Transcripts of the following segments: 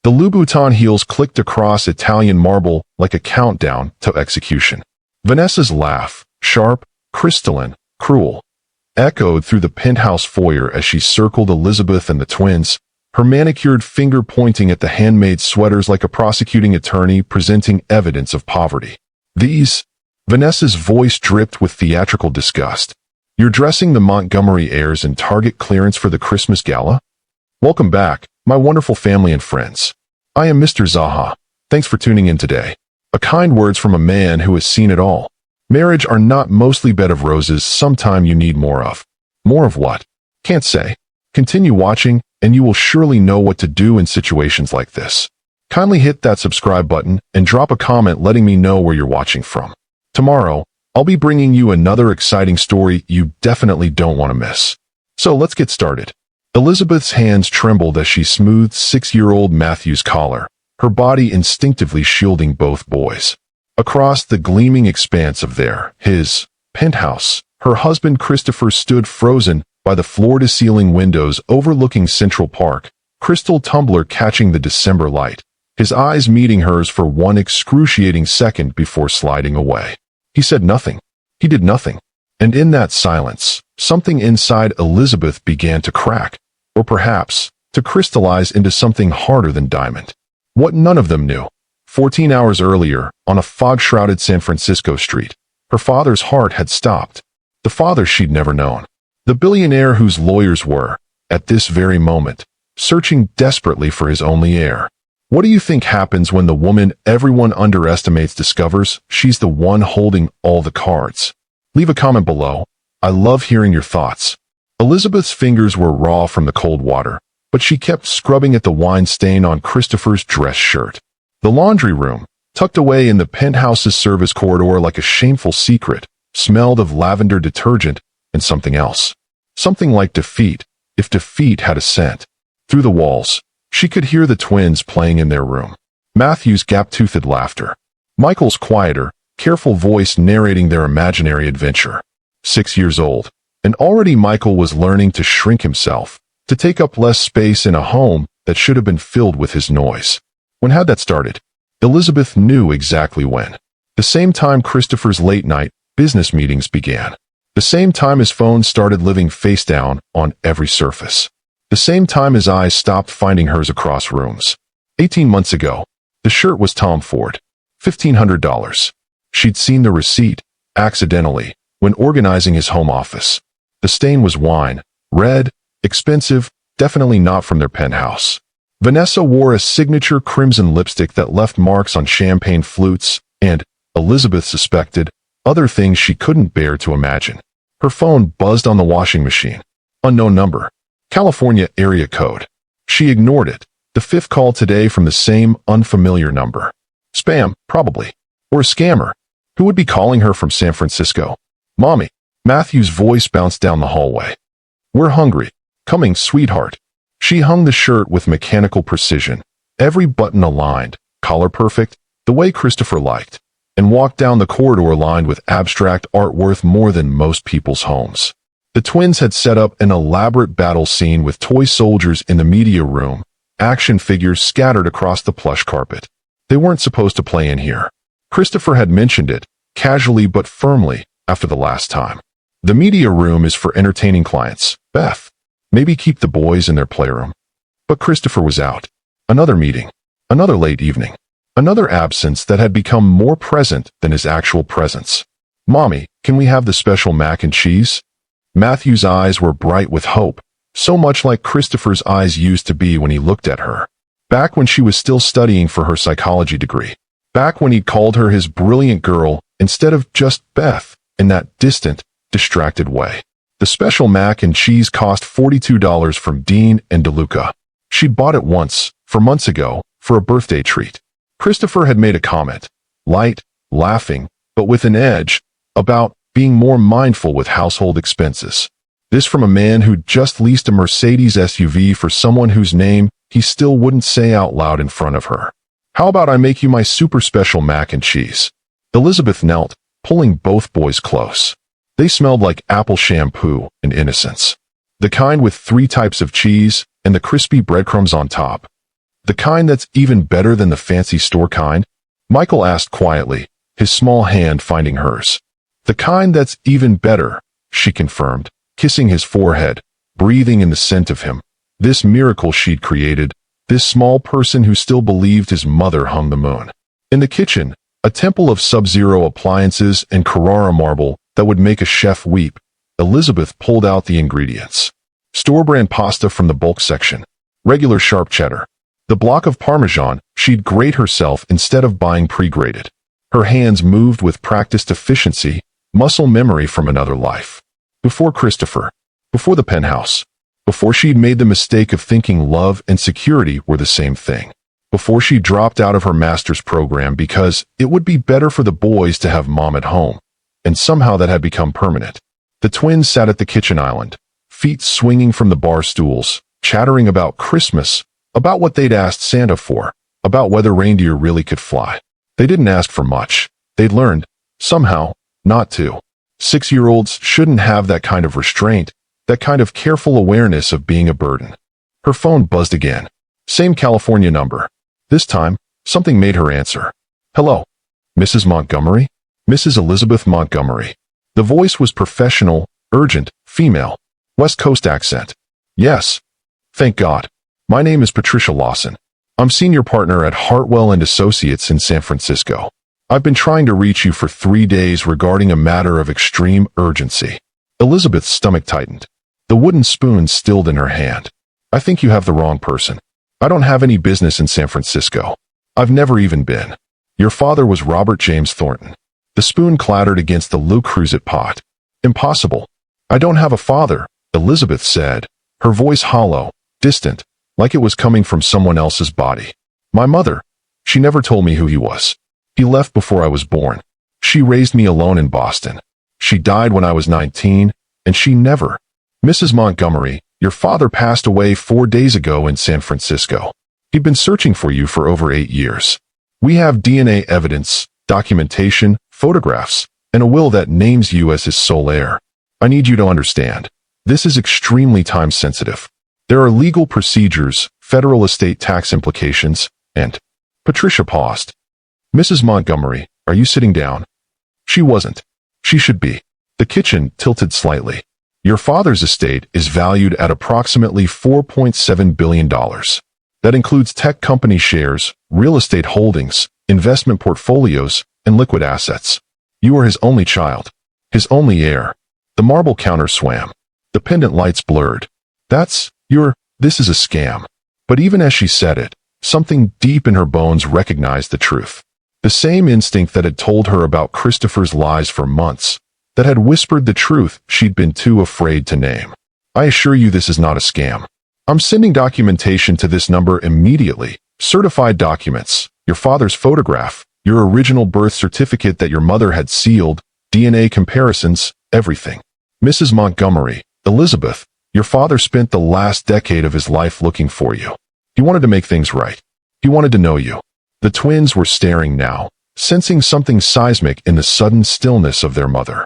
The Louboutin heels clicked across Italian marble like a countdown to execution. Vanessa's laugh, sharp, crystalline, cruel, echoed through the penthouse foyer as she circled Elizabeth and the twins, her manicured finger pointing at the handmade sweaters like a prosecuting attorney presenting evidence of poverty. These, Vanessa's voice dripped with theatrical disgust. You're dressing the Montgomery heirs in Target clearance for the Christmas gala? Welcome back, my wonderful family and friends. I am Mr. Zaha. Thanks for tuning in today. A kind words from a man who has seen it all. Marriage are not mostly bed of roses. Sometime you need more of. More of what? Can't say. Continue watching, and you will surely know what to do in situations like this. Kindly hit that subscribe button and drop a comment letting me know where you're watching from. Tomorrow, I'll be bringing you another exciting story you definitely don't want to miss. So let's get started. Elizabeth's hands trembled as she smoothed 6-year-old Matthew's collar, her body instinctively shielding both boys. Across the gleaming expanse of his penthouse, her husband Christopher stood frozen by the floor-to-ceiling windows overlooking Central Park, crystal tumbler catching the December light, his eyes meeting hers for one excruciating second before sliding away. He said nothing. He did nothing. And in that silence, something inside Elizabeth began to crack, or perhaps to crystallize into something harder than diamond. What none of them knew. 14 hours earlier, on a fog-shrouded San Francisco street, her father's heart had stopped. The father she'd never known. The billionaire whose lawyers were, at this very moment, searching desperately for his only heir. What do you think happens when the woman everyone underestimates discovers she's the one holding all the cards? Leave a comment below. I love hearing your thoughts. Elizabeth's fingers were raw from the cold water, but she kept scrubbing at the wine stain on Christopher's dress shirt. The laundry room, tucked away in the penthouse's service corridor like a shameful secret, smelled of lavender detergent and something else. Something like defeat, if defeat had a scent. Through the walls, she could hear the twins playing in their room. Matthew's gap-toothed laughter. Michael's quieter, careful voice narrating their imaginary adventure. 6 years old, and already Michael was learning to shrink himself, to take up less space in a home that should have been filled with his noise. When had that started? Elizabeth knew exactly when. The same time Christopher's late-night business meetings began. The same time his phone started living face down on every surface. The same time his eyes stopped finding hers across rooms. 18 months ago, the shirt was Tom Ford. $1,500. She'd seen the receipt, accidentally, when organizing his home office. The stain was wine, red, expensive, definitely not from their penthouse. Vanessa wore a signature crimson lipstick that left marks on champagne flutes, and, Elizabeth suspected, other things she couldn't bear to imagine. Her phone buzzed on the washing machine. Unknown number. California area code. She ignored it. The fifth call today from the same unfamiliar number. Spam, probably. Or a scammer. Who would be calling her from San Francisco? Mommy. Matthew's voice bounced down the hallway. We're hungry. Coming, sweetheart. She hung the shirt with mechanical precision, every button aligned, collar perfect, the way Christopher liked, and walked down the corridor lined with abstract art worth more than most people's homes. The twins had set up an elaborate battle scene with toy soldiers in the media room, action figures scattered across the plush carpet. They weren't supposed to play in here. Christopher had mentioned it, casually but firmly, after the last time. The media room is for entertaining clients, Beth. Maybe keep the boys in their playroom. But Christopher was out. Another meeting. Another late evening. Another absence that had become more present than his actual presence. Mommy, can we have the special mac and cheese? Matthew's eyes were bright with hope, so much like Christopher's eyes used to be when he looked at her. Back when she was still studying for her psychology degree. Back when he'd called her his brilliant girl instead of just Beth, in that distant, distracted way. The special mac and cheese cost $42 from Dean and DeLuca. She'd bought it once, months ago, for a birthday treat. Christopher had made a comment, light, laughing, but with an edge, about being more mindful with household expenses. This from a man who'd just leased a Mercedes SUV for someone whose name he still wouldn't say out loud in front of her. How about I make you my super special mac and cheese? Elizabeth knelt, pulling both boys close. They smelled like apple shampoo and innocence. The kind with 3 types of cheese and the crispy breadcrumbs on top. The kind that's even better than the fancy store kind? Michael asked quietly, his small hand finding hers. The kind that's even better, she confirmed, kissing his forehead, breathing in the scent of him. This miracle she'd created, this small person who still believed his mother hung the moon. In the kitchen, a temple of sub-zero appliances and Carrara marble that would make a chef weep, Elizabeth pulled out the ingredients. Store-brand pasta from the bulk section. Regular sharp cheddar. The block of Parmesan she'd grate herself instead of buying pre-grated. Her hands moved with practiced efficiency, muscle memory from another life. Before Christopher. Before the penthouse. Before she'd made the mistake of thinking love and security were the same thing. Before she dropped out of her master's program because it would be better for the boys to have mom at home. And somehow that had become permanent. The twins sat at the kitchen island, feet swinging from the bar stools, chattering about Christmas, about what they'd asked Santa for, about whether reindeer really could fly. They didn't ask for much. They'd learned, somehow, not to. 6-year-olds shouldn't have that kind of restraint, that kind of careful awareness of being a burden. Her phone buzzed again. Same California number. This time, something made her answer. Hello. Mrs. Montgomery? Mrs. Elizabeth Montgomery. The voice was professional, urgent, female. West Coast accent. Yes. Thank God. My name is Patricia Lawson. I'm senior partner at Hartwell & Associates in San Francisco. I've been trying to reach you for 3 days regarding a matter of extreme urgency. Elizabeth's stomach tightened. The wooden spoon stilled in her hand. I think you have the wrong person. I don't have any business in San Francisco. I've never even been. Your father was Robert James Thornton. The spoon clattered against the Le Creuset pot. Impossible. I don't have a father, Elizabeth said, her voice hollow, distant, like it was coming from someone else's body. My mother. She never told me who he was. He left before I was born. She raised me alone in Boston. She died when I was 19, and she never. Mrs. Montgomery, your father passed away 4 days ago in San Francisco. He'd been searching for you for over 8 years. We have DNA evidence, documentation, photographs, and a will that names you as his sole heir. I need you to understand. This is extremely time-sensitive. There are legal procedures, federal estate tax implications, and... Patricia paused. Mrs. Montgomery, are you sitting down? She wasn't. She should be. The kitchen tilted slightly. Your father's estate is valued at approximately $4.7 billion. That includes tech company shares, real estate holdings, investment portfolios, and liquid assets. You are his only child. His only heir. The marble counter swam. The pendant lights blurred. This is a scam. But even as she said it, something deep in her bones recognized the truth. The same instinct that had told her about Christopher's lies for months, that had whispered the truth she'd been too afraid to name. I assure you this is not a scam. I'm sending documentation to this number immediately. Certified documents, your father's photograph, your original birth certificate that your mother had sealed, DNA comparisons, everything. Mrs. Montgomery, Elizabeth, your father spent the last decade of his life looking for you. He wanted to make things right. He wanted to know you. The twins were staring now, sensing something seismic in the sudden stillness of their mother.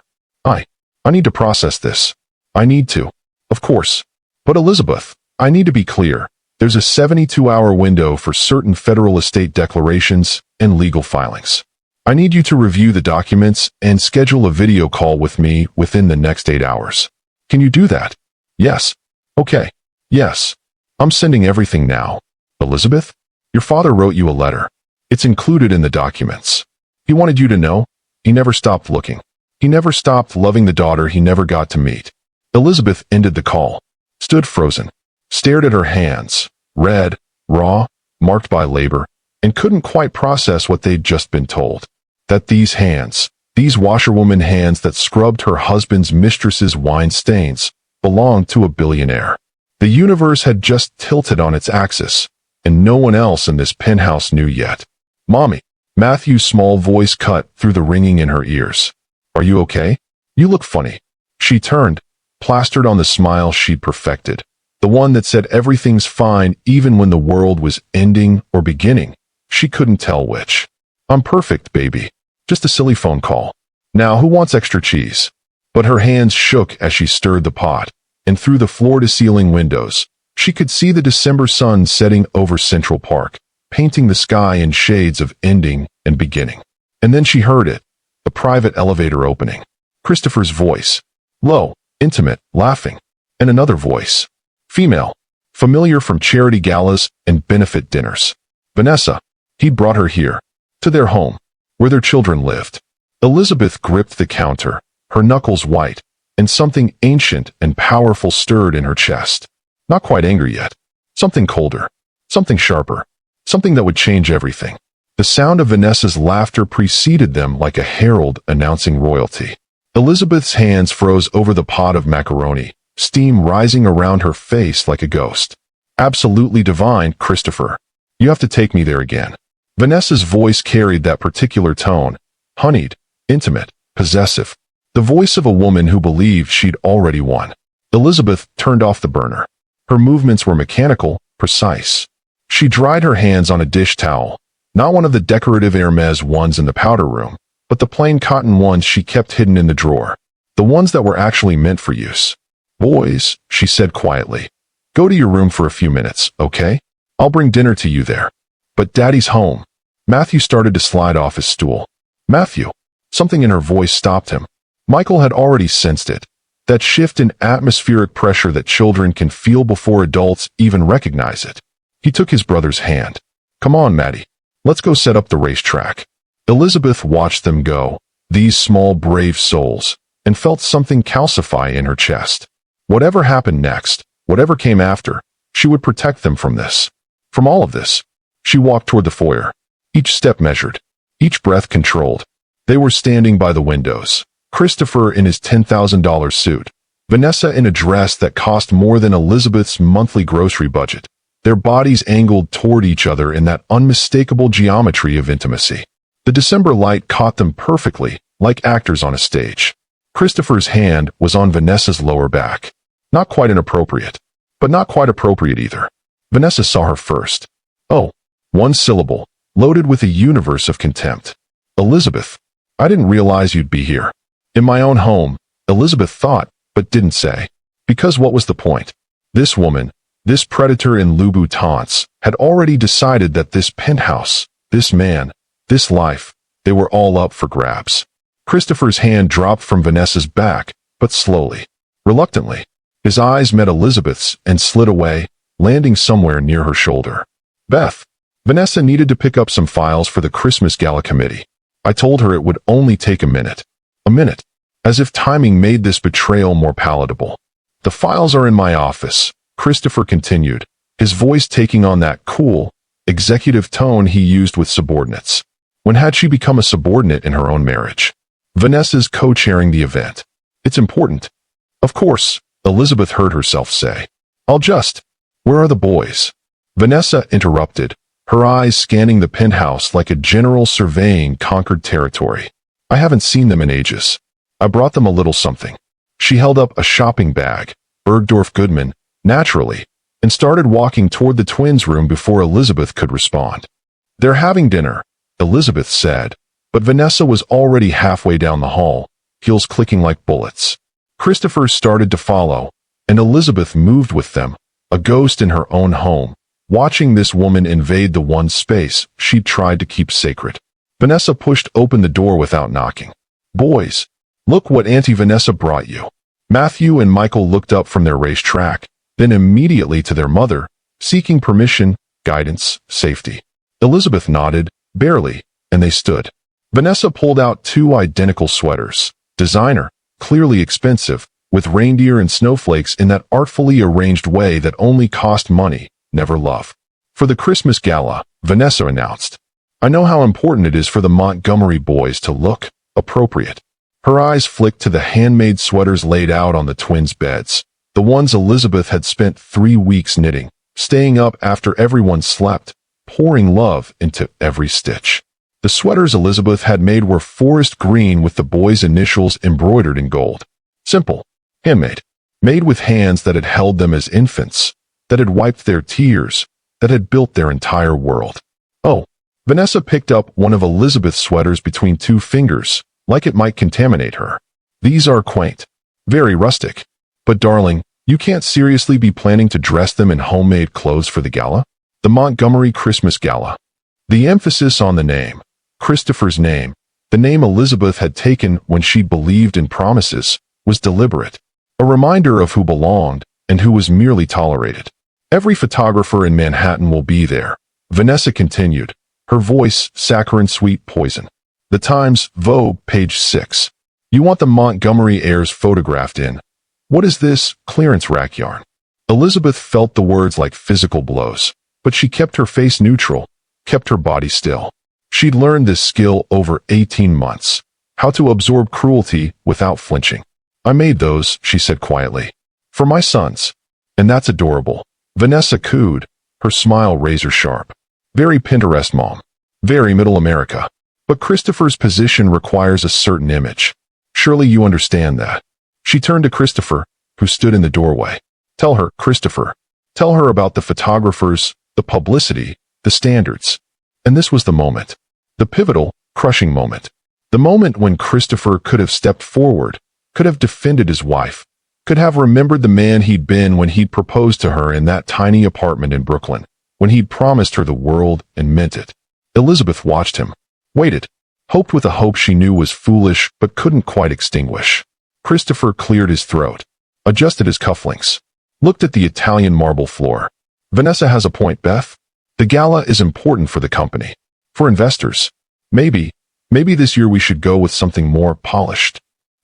I need to process this. I need to. Of course. But Elizabeth, I need to be clear. There's a 72-hour window for certain federal estate declarations and legal filings. I need you to review the documents and schedule a video call with me within the next 8 hours. Can you do that? Yes. Okay. Yes. I'm sending everything now. Elizabeth, your father wrote you a letter. It's included in the documents. He wanted you to know. He never stopped looking. He never stopped loving the daughter he never got to meet. Elizabeth ended the call, stood frozen, stared at her hands, red, raw, marked by labor, and couldn't quite process what they'd just been told. That these hands, these washerwoman hands that scrubbed her husband's mistress's wine stains, belonged to a billionaire. The universe had just tilted on its axis, and no one else in this penthouse knew yet. Mommy, Matthew's small voice cut through the ringing in her ears. Are you okay? You look funny. She turned, plastered on the smile she'd perfected, the one that said everything's fine even when the world was ending or beginning. She couldn't tell which. I'm perfect, baby. Just a silly phone call. Now who wants extra cheese? But her hands shook as she stirred the pot, and through the floor-to-ceiling windows, She could see the December sun setting over Central Park, painting the sky in shades of ending and beginning. And then she heard it, the private elevator opening. Christopher's voice, low, intimate, laughing, and another voice, female, familiar from charity galas and benefit dinners. Vanessa. He'd brought her here, to their home, where their children lived. Elizabeth gripped the counter, her knuckles white, and something ancient and powerful stirred in her chest. Not quite anger yet. Something colder. Something sharper. Something that would change everything. The sound of Vanessa's laughter preceded them like a herald announcing royalty. Elizabeth's hands froze over the pot of macaroni, steam rising around her face like a ghost. Absolutely divine, Christopher. You have to take me there again. Vanessa's voice carried that particular tone, honeyed, intimate, possessive. The voice of a woman who believed she'd already won. Elizabeth turned off the burner. Her movements were mechanical, precise. She dried her hands on a dish towel, not one of the decorative Hermes ones in the powder room, but the plain cotton ones she kept hidden in the drawer, the ones that were actually meant for use. Boys, she said quietly, go to your room for a few minutes, okay? I'll bring dinner to you there. But Daddy's home. Matthew started to slide off his stool. Matthew. Something in her voice stopped him. Michael had already sensed it. That shift in atmospheric pressure that children can feel before adults even recognize it. He took his brother's hand. Come on, Maddie. Let's go set up the racetrack. Elizabeth watched them go, these small brave souls, and felt something calcify in her chest. Whatever happened next, whatever came after, she would protect them from this. From all of this. She walked toward the foyer. Each step measured. Each breath controlled. They were standing by the windows. Christopher in his $10,000 suit. Vanessa in a dress that cost more than Elizabeth's monthly grocery budget. Their bodies angled toward each other in that unmistakable geometry of intimacy. The December light caught them perfectly, like actors on a stage. Christopher's hand was on Vanessa's lower back. Not quite inappropriate, but not quite appropriate either. Vanessa saw her first. Oh, one syllable, loaded with a universe of contempt. Elizabeth, I didn't realize you'd be here. In my own home, Elizabeth thought, but didn't say. Because what was the point? This woman, this predator in Louboutins, had already decided that this penthouse, this man, this life, they were all up for grabs. Christopher's hand dropped from Vanessa's back, but slowly, reluctantly. His eyes met Elizabeth's and slid away, landing somewhere near her shoulder. Beth. Vanessa needed to pick up some files for the Christmas Gala committee. I told her it would only take a minute. A minute. As if timing made this betrayal more palatable. The files are in my office, Christopher continued, his voice taking on that cool, executive tone he used with subordinates. When had she become a subordinate in her own marriage? Vanessa's co-chairing the event. It's important. Of course, Elizabeth heard herself say. I'll just. Where are the boys? Vanessa interrupted, her eyes scanning the penthouse like a general surveying conquered territory. I haven't seen them in ages. I brought them a little something. She held up a shopping bag, Bergdorf Goodman, naturally, and started walking toward the twins' room before Elizabeth could respond. They're having dinner, Elizabeth said, but Vanessa was already halfway down the hall, heels clicking like bullets. Christopher started to follow, and Elizabeth moved with them, a ghost in her own home, watching this woman invade the one space she'd tried to keep sacred. Vanessa pushed open the door without knocking. Boys, look what Auntie Vanessa brought you. Matthew and Michael looked up from their racetrack, then immediately to their mother, seeking permission, guidance, safety. Elizabeth nodded, barely, and they stood. Vanessa pulled out two identical sweaters, designer, clearly expensive, with reindeer and snowflakes in that artfully arranged way that only cost money, never love. For the Christmas Gala, Vanessa announced. I know how important it is for the Montgomery boys to look appropriate. Her eyes flicked to the handmade sweaters laid out on the twins' beds, the ones Elizabeth had spent 3 weeks knitting, staying up after everyone slept, pouring love into every stitch. The sweaters Elizabeth had made were forest green with the boys' initials embroidered in gold. Simple, handmade, made with hands that had held them as infants, that had wiped their tears, that had built their entire world. Oh, Vanessa picked up one of Elizabeth's sweaters between 2 fingers, like it might contaminate her. These are quaint, very rustic. But darling, You can't seriously be planning to dress them in homemade clothes for the gala? The Montgomery Christmas Gala. The emphasis on the name, Christopher's name, the name Elizabeth had taken when she believed in promises, was deliberate. A reminder of who belonged and who was merely tolerated. Every photographer in Manhattan will be there, Vanessa continued, her voice saccharine sweet poison. The Times, Vogue, page 6. You want the Montgomery heirs photographed in. What is this, clearance rack yarn? Elizabeth felt the words like physical blows, but she kept her face neutral, kept her body still. She'd learned this skill over 18 months, how to absorb cruelty without flinching. I made those, she said quietly, for my sons. And that's adorable. Vanessa cooed, her smile razor sharp. Very Pinterest mom. Very middle America. But Christopher's position requires a certain image. Surely you understand that. She turned to Christopher, who stood in the doorway. Tell her, Christopher. Tell her about the photographers, the publicity, the standards. And this was the moment. The pivotal, crushing moment. The moment when Christopher could have stepped forward, could have defended his wife, could have remembered the man he'd been when he'd proposed to her in that tiny apartment in Brooklyn, when he'd promised her the world and meant it. Elizabeth watched him, waited, hoped with a hope she knew was foolish but couldn't quite extinguish. Christopher cleared his throat, adjusted his cufflinks, looked at the Italian marble floor. Vanessa has a point, Beth. The gala is important for the company. For investors. Maybe this year we should go with something more polished.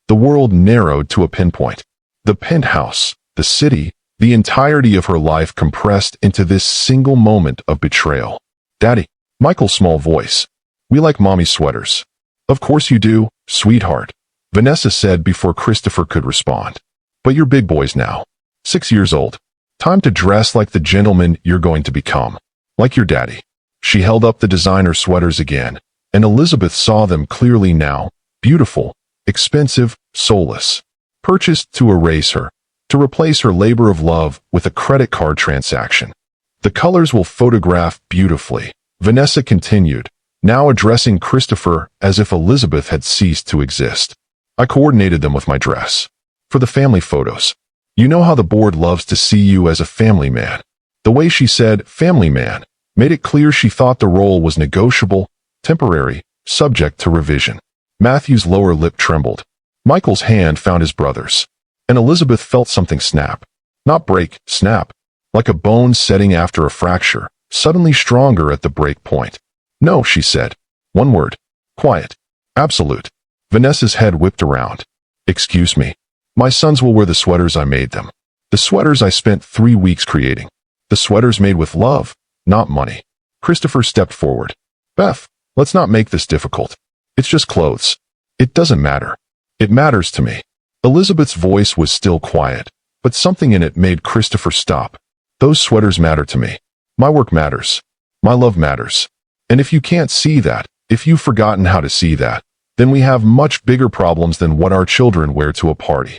The world narrowed to a pinpoint. The penthouse, the city, the entirety of her life compressed into this single moment of betrayal. Daddy, Michael's small voice. We like mommy's sweaters. Of course you do, sweetheart, Vanessa said before Christopher could respond. But you're big boys now. 6 years old. Time to dress like the gentleman you're going to become. Like your daddy. She held up the designer sweaters again, and Elizabeth saw them clearly now. Beautiful, expensive, soulless. Purchased to erase her, to replace her labor of love with a credit card transaction. The colors will photograph beautifully, Vanessa continued, now addressing Christopher as if Elizabeth had ceased to exist. I coordinated them with my dress. For the family photos. You know how the board loves to see you as a family man. The way she said, family man, made it clear she thought the role was negotiable, temporary, subject to revision. Matthew's lower lip trembled. Michael's hand found his brother's. And Elizabeth felt something snap. Not break, snap. Like a bone setting after a fracture, suddenly stronger at the break point. No, she said. One word. Quiet. Absolute. Vanessa's head whipped around. Excuse me. My sons will wear the sweaters I made them. The sweaters I spent 3 weeks creating. The sweaters made with love, not money. Christopher stepped forward. Beth, let's not make this difficult. It's just clothes. It doesn't matter. It matters to me. Elizabeth's voice was still quiet, but something in it made Christopher stop. Those sweaters matter to me. My work matters. My love matters. And if you can't see that, if you've forgotten how to see that, then we have much bigger problems than what our children wear to a party.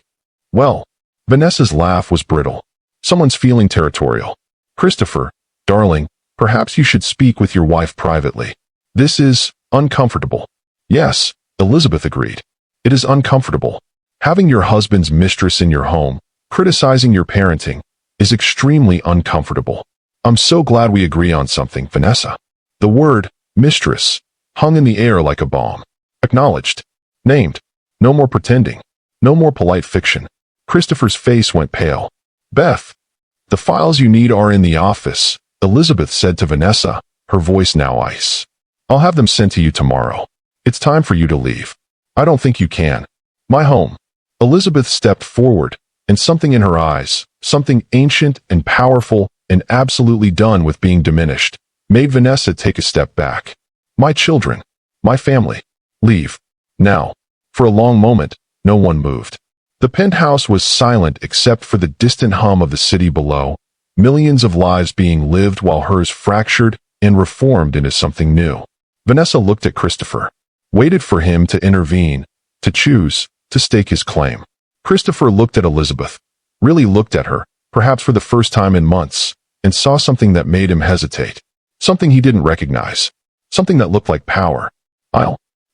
Well, Vanessa's laugh was brittle. Someone's feeling territorial. Christopher, darling, perhaps you should speak with your wife privately. This is uncomfortable. Yes, Elizabeth agreed. It is uncomfortable. Having your husband's mistress in your home, criticizing your parenting, is extremely uncomfortable. I'm so glad we agree on something, Vanessa. The word, mistress, hung in the air like a bomb. Acknowledged. Named. No more pretending. No more polite fiction. Christopher's face went pale. Beth, the files you need are in the office, Elizabeth said to Vanessa, her voice now ice. I'll have them sent to you tomorrow. It's time for you to leave. I don't think you can. My home. Elizabeth stepped forward, and something in her eyes, something ancient and powerful and absolutely done with being diminished, made Vanessa take a step back. My children. My family. Leave. Now. For a long moment, no one moved. The penthouse was silent except for the distant hum of the city below, millions of lives being lived while hers fractured and reformed into something new. Vanessa looked at Christopher, waited for him to intervene, to choose, to stake his claim. Christopher looked at Elizabeth, really looked at her, perhaps for the first time in months, and saw something that made him hesitate. Something he didn't recognize. Something that looked like power.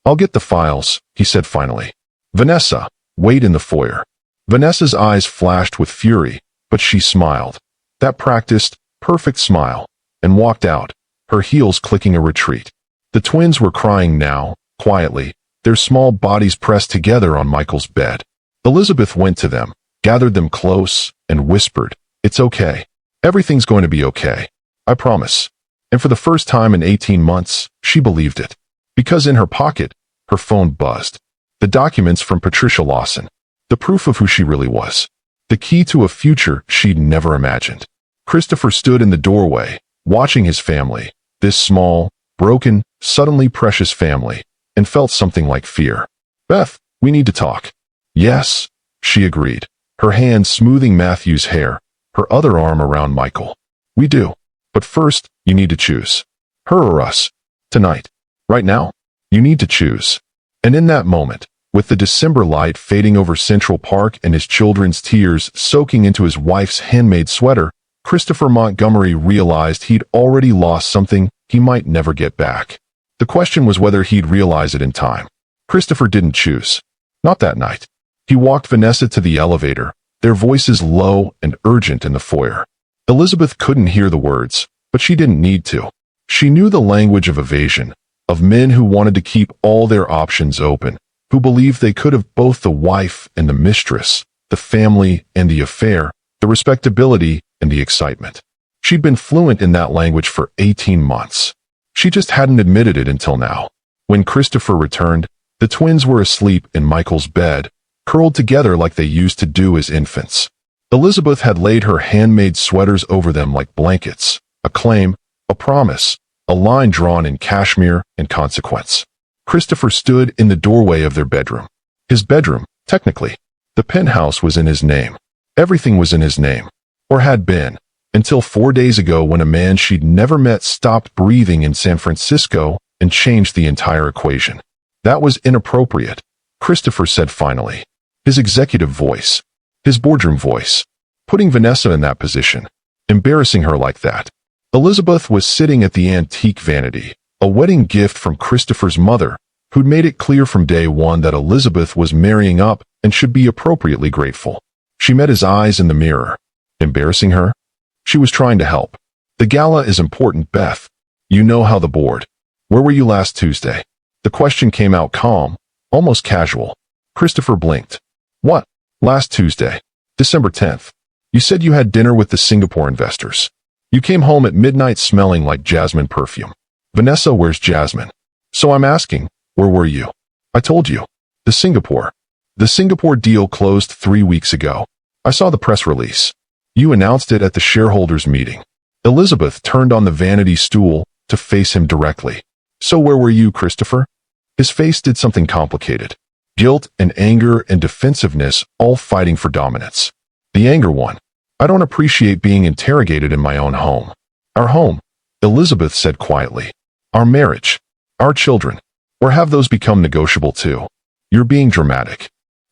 I'll get the files, he said finally. Vanessa, wait in the foyer. Vanessa's eyes flashed with fury, But she smiled. That practiced, perfect smile, and walked out, her heels clicking a retreat. The twins were crying now, quietly, their small bodies pressed together on Michael's bed. Elizabeth went to them, gathered them close, and whispered, "It's okay. Everything's going to be okay. I promise." And for the first time in 18 months, she believed it. Because in her pocket, her phone buzzed. The documents from Patricia Lawson. The proof of who she really was. The key to a future she'd never imagined. Christopher stood in the doorway, watching his family, this small, broken, suddenly precious family, and felt something like fear. "Beth, we need to talk." "Yes," she agreed, her hand smoothing Matthew's hair, her other arm around Michael. "We do. But first, you need to choose. Her or us. Tonight. Right now. You need to choose." And in that moment, with the December light fading over Central Park and his children's tears soaking into his wife's handmade sweater, Christopher Montgomery realized he'd already lost something he might never get back. The question was whether he'd realize it in time. Christopher didn't choose. Not that night. He walked Vanessa to the elevator, their voices low and urgent in the foyer. Elizabeth couldn't hear the words, but she didn't need to. She knew the language of evasion, of men who wanted to keep all their options open, who believed they could have both the wife and the mistress, the family and the affair, the respectability and the excitement. She'd been fluent in that language for 18 months. She just hadn't admitted it until now. When Christopher returned, the twins were asleep in Michael's bed, curled together like they used to do as infants. Elizabeth had laid her handmade sweaters over them like blankets, a claim, a promise, a line drawn in cashmere and consequence. Christopher stood in the doorway of their bedroom. His bedroom, technically. The penthouse was in his name. Everything was in his name. Or had been. Until 4 days ago when a man she'd never met stopped breathing in San Francisco and changed the entire equation. That was inappropriate, Christopher said finally. His executive voice. His boardroom voice. Putting Vanessa in that position. Embarrassing her like that. Elizabeth was sitting at the antique vanity, a wedding gift from Christopher's mother, who'd made it clear from day one that Elizabeth was marrying up and should be appropriately grateful. She met his eyes in the mirror. Embarrassing her? She was trying to help. "The gala is important, Beth. You know how the board. Where were you last Tuesday?" The question came out calm, almost casual. Christopher blinked. "What? Last Tuesday, December 10th. You said you had dinner with the Singapore investors. You came home at midnight smelling like jasmine perfume. Vanessa, where's Jasmine? So I'm asking, where were you?" "I told you. The Singapore deal closed 3 weeks ago. I saw the press release. You announced it at the shareholders meeting." Elizabeth turned on the vanity stool to face him directly. "So where were you, Christopher?" His face did something complicated. Guilt and anger and defensiveness all fighting for dominance. The anger won. "I don't appreciate being interrogated in my own home." "Our home," Elizabeth said quietly. "Our marriage. Our children. Or have those become negotiable too?" "You're being dramatic."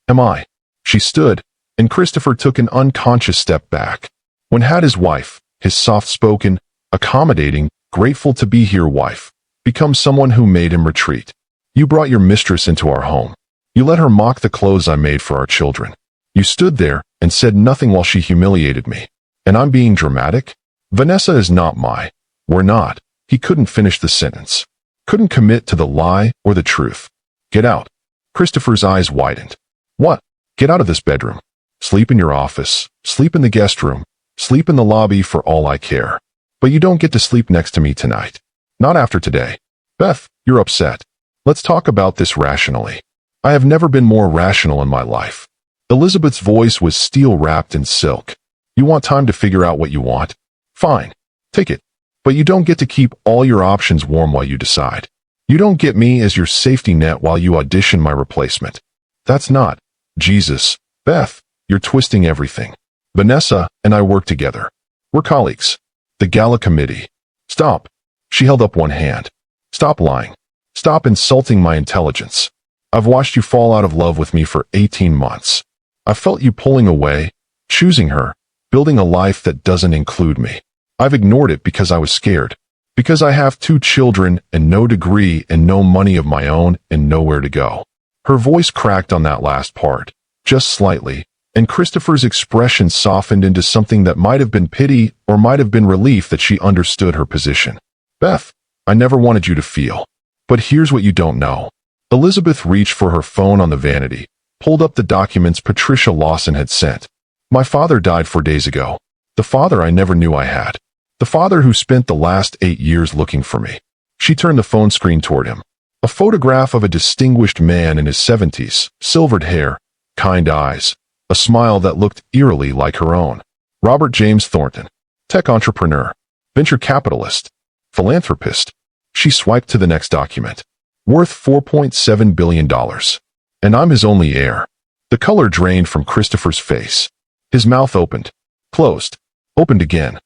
"Am I?" She stood, and Christopher took an unconscious step back. When had his wife, his soft-spoken, accommodating, grateful to be here wife, become someone who made him retreat? "You brought your mistress into our home. You let her mock the clothes I made for our children. You stood there and said nothing while she humiliated me. And I'm being dramatic? Vanessa is not my. We're not." He couldn't finish the sentence. Couldn't commit to the lie or the truth. "Get out." Christopher's eyes widened. "What? Get out of this bedroom. Sleep in your office. Sleep in the guest room. Sleep in the lobby for all I care. But you don't get to sleep next to me tonight. Not after today. Beth, you're upset. Let's talk about this rationally. I have never been more rational in my life." Elizabeth's voice was steel-wrapped in silk. "You want time to figure out what you want? Fine. Take it. But you don't get to keep all your options warm while you decide. You don't get me as your safety net while you audition my replacement. That's not. Jesus. Beth, you're twisting everything. Vanessa and I work together. We're colleagues. The gala committee. Stop." She held up one hand. "Stop lying. Stop insulting my intelligence. I've watched you fall out of love with me for 18 months. I felt you pulling away, choosing her, building a life that doesn't include me. I've ignored it because I was scared. Because I have 2 children and no degree and no money of my own and nowhere to go." Her voice cracked on that last part, just slightly, and Christopher's expression softened into something that might have been pity or might have been relief that she understood her position. Beth, I never wanted you to feel. But here's what you don't know. Elizabeth reached for her phone on the vanity, pulled up the documents Patricia Lawson had sent. My father died 4 days ago. The father I never knew I had. The father who spent the last 8 years looking for me. She turned the phone screen toward him. A photograph of a distinguished man in his 70s, silvered hair, kind eyes, a smile that looked eerily like her own. Robert James Thornton, tech entrepreneur, venture capitalist, philanthropist. She swiped to the next document. Worth $4.7 billion. And I'm his only heir. The color drained from Christopher's face. His mouth opened, closed, opened again.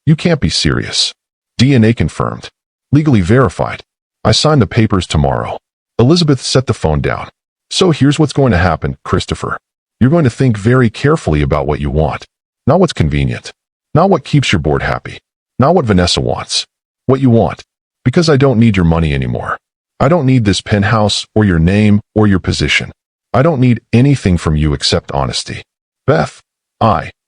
You can't be serious. DNA confirmed. Legally verified. I sign the papers tomorrow. Elizabeth set the phone down. So here's what's going to happen, Christopher. You're going to think very carefully about what you want. Not what's convenient. Not what keeps your board happy. Not what Vanessa wants. What you want. Because I don't need your money anymore. I don't need this penthouse or your name or your position. I don't need anything from you except honesty. Beth,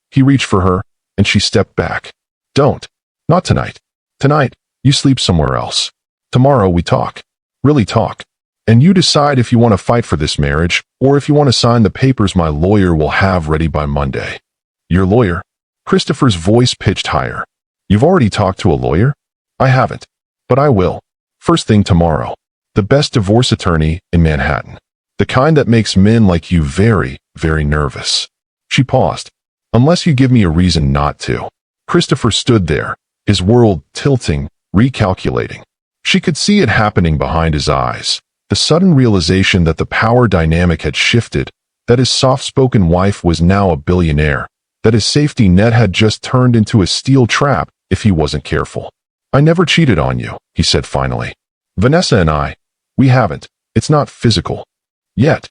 he reached for her, and she stepped back. Don't. Not tonight. Tonight, you sleep somewhere else. Tomorrow we talk. Really talk. And you decide if you want to fight for this marriage or if you want to sign the papers my lawyer will have ready by Monday. Your lawyer? Christopher's voice pitched higher. You've already talked to a lawyer? I haven't. But I will. First thing tomorrow. The best divorce attorney in Manhattan. The kind that makes men like you very, very nervous. She paused. Unless you give me a reason not to. Christopher stood there, his world tilting, recalculating. She could see it happening behind his eyes. The sudden realization that the power dynamic had shifted, that his soft-spoken wife was now a billionaire, that his safety net had just turned into a steel trap if he wasn't careful. I never cheated on you, he said finally. Vanessa and we haven't. It's not physical. Yet.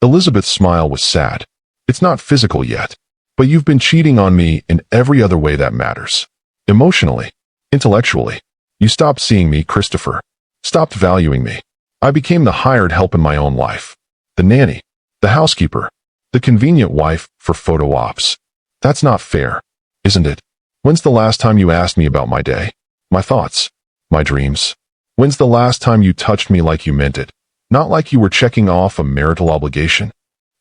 Elizabeth's smile was sad. It's not physical yet. But you've been cheating on me in every other way that matters. Emotionally. Intellectually. You stopped seeing me, Christopher. Stopped valuing me. I became the hired help in my own life. The nanny. The housekeeper. The convenient wife for photo ops. That's not fair, isn't it? When's the last time you asked me about my day? My thoughts? My dreams? When's the last time you touched me like you meant it? Not like you were checking off a marital obligation?